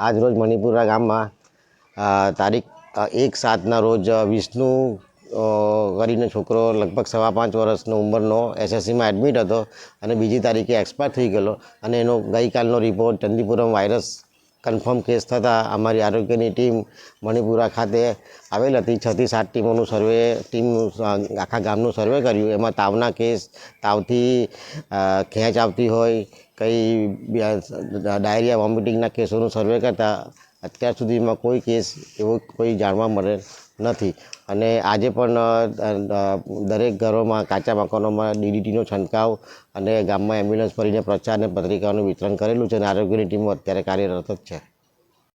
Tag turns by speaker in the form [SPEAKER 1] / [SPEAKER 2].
[SPEAKER 1] આજ રોજ મણિપુરા ગામમાં તારીખ 1/7ના રોજ વિષ્ણુ કરીને છોકરો લગભગ 5.5 વર્ષનો ઉંમરનો એસએસસીમાં એડમિટ હતો અને બીજી તારીખે એક્સપાયર થઈ ગયેલો અને એનો ગઈકાલનો રિપોર્ટ ચંદીપુરમ વાયરસ કન્ફર્મ કેસ થતાં અમારી આરોગ્યની ટીમ મણિપુરા ખાતે આવેલ હતી. 6 થી 7 ટીમોનું સર્વે આખા ગામનું સર્વે કર્યું. એમાં તાવના કેસ, તાવથી ખેંચ આવતી હોય, કંઈ ડાયરિયા વોમિટિંગના કેસોનું સર્વે કરતાં અત્યાર સુધીમાં કોઈ કેસ એવો કોઈ જાણવા મળેલ નથી. અને આજે પણ દરેક ઘરોમાં, કાચા મકાનોમાં DDTનો છંટકાવ અને ગામમાં એમ્બ્યુલન્સ ભરીને પ્રચાર અને પત્રિકાઓનું વિતરણ કરેલું છે અને આરોગ્યની ટીમો અત્યારે કાર્યરત જ છે.